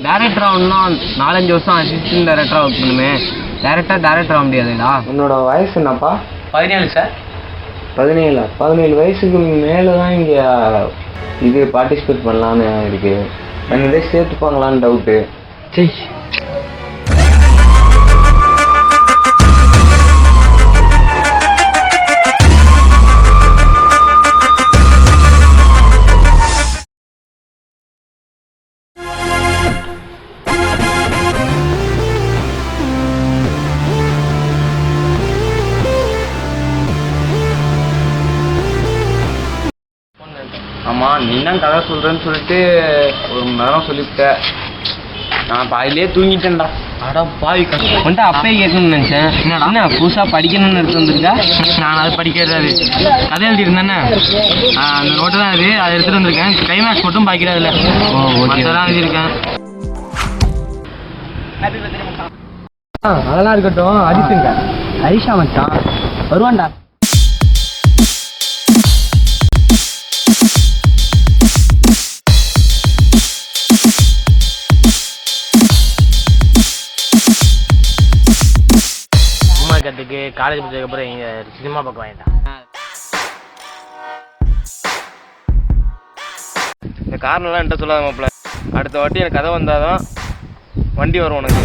டேரக்டராக இன்னும் 4-5 வருஷம் அசிஸ்டன்ட் டேரக்டராக ஒர்க் பண்ணுமே, டேரக்டர் ஆக முடியாதுடா. உன்னோட வயசு என்னப்பா? 17 சார். 17 வயசுக்கு மேலே தான் இங்கே இது பார்ட்டிசிபேட் பண்ணலான்னு இருக்கு. என்னதே சேர்த்துப்பாங்களான்னு டவுட்டு. சரி, ஆமாம், நீ தான் கதை சொல்கிறேன்னு சொல்லிட்டு ஒரு மணி நேரம் சொல்லிவிட்ட. நான் பாதிலே தூங்கிட்டேன்டா. அடா பாவி, வந்துட்டு அப்பயே கேட்கணும்னு நினச்சேன். என்ன புதுசாக படிக்கணும்னு எடுத்து வந்துருக்கா? நான் அதை படிக்கிறது கதை எழுதிருந்தேன்னே, அந்த நோட்டு தான் அது, அதை எடுத்துகிட்டு வந்திருக்கேன். கிளைமேக்ஸ் மட்டும் பாக்கிறதில்ல, மற்றதான் எழுதியிருக்கேன். அதெல்லாம் இருக்கட்டும். ஹரிஷுங்க, ஹரிஷா மச்சான் வருவான்டா. கற்றுக்கு காலேஜ் முடிச்சதுக்கப்புறம் இங்கே சினிமா பக்கம் வாங்கிட்டான். இந்த காரணம்லாம் என்கிட்ட சொல்லாத மாப்பிள்ள. அடுத்த வாட்டி எனக்கு கதை வந்தாதான் வண்டி வரும் உனக்கு.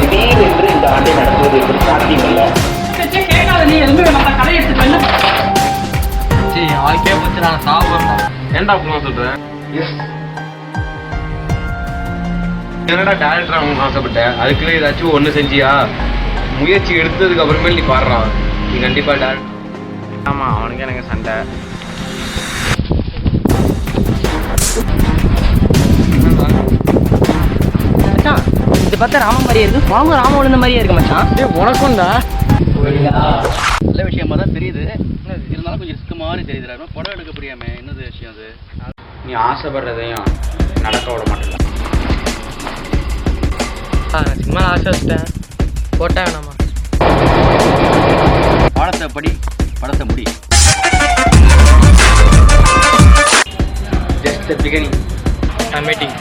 திடீரென்று இந்த ஆண்டை நடத்துவது எப்படி சாத்தியமில்லை. வாழ்க்கையே போச்சு, நான் சாப்பிட்றேன். ஏன்டா அப்படிலாம் சொல்கிறேன்? என்னடா டேரக்டர் அவங்க ஆசைப்பட்டேன், அதுக்குள்ளே ஏதாச்சும் ஒன்று செஞ்சியா? முயற்சி எடுத்ததுக்கு அப்புறமேல் நீ பாடுறான், நீ கண்டிப்பாக டேரக்டர். ஆமாம், அவனுக்கு எனக்கு சண்டை. மச்சான், இது பார்த்தா ராம மாதிரியே இருக்கு, குழம்பு ராம விழுந்த மாதிரியே இருக்கு மச்சான். உனக்கும்டா நல்ல விஷயமா தான் தெரியுது, இருந்தாலும் கொஞ்சம் ரிஸ்க் மாதிரி தெரியுது. படம் எடுக்க புரியாம என்னது விஷயம் அது? நீ ஆசைப்படுறதையும் நடக்க விட மாட்டேன். நான் சும்மா ஆசை வச்சுட்டேன், போட்டா வேணாமா? பாடத்தை படி, படத்தை முடி. Just the beginning. I'm waiting.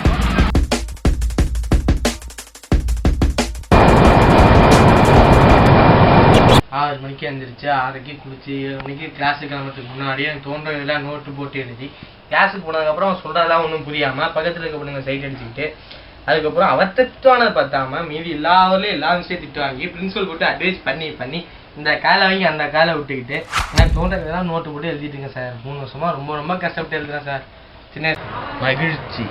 6 மணிக்கு எழுந்திரிச்சு 6:30 குளிச்சு 7 மணிக்கு கிளாஸுக்கு கிளம்புறதுக்கு முன்னாடியே எனக்கு தோன்றதெல்லாம் நோட்டு போட்டு எழுதி கிளாஸுக்கு போனதுக்கப்புறம் அவன் சொல்கிறதெல்லாம் ஒன்றும் புரியாமல் பக்கத்தில் இருக்க பொண்ணுங்க சைட் அடிச்சுக்கிட்டு அதுக்கப்புறம் அவர் திட்டுவானதை பார்த்தாம மீதி எல்லாவரையும் எல்லா விஷயம் திட்டு வாங்கி பிரின்சிபல் போட்டு அட்வைஸ் பண்ணி இந்த காலை வாங்கி அந்த காலை விட்டுக்கிட்டு எனக்கு தோன்றதெல்லாம் நோட்டு போட்டு எழுதிட்டுங்க சார். 3 வருஷமாக ரொம்ப கஷ்டப்பட்டு எழுதுறேன் சார். சின்ன மகிழ்ச்சி.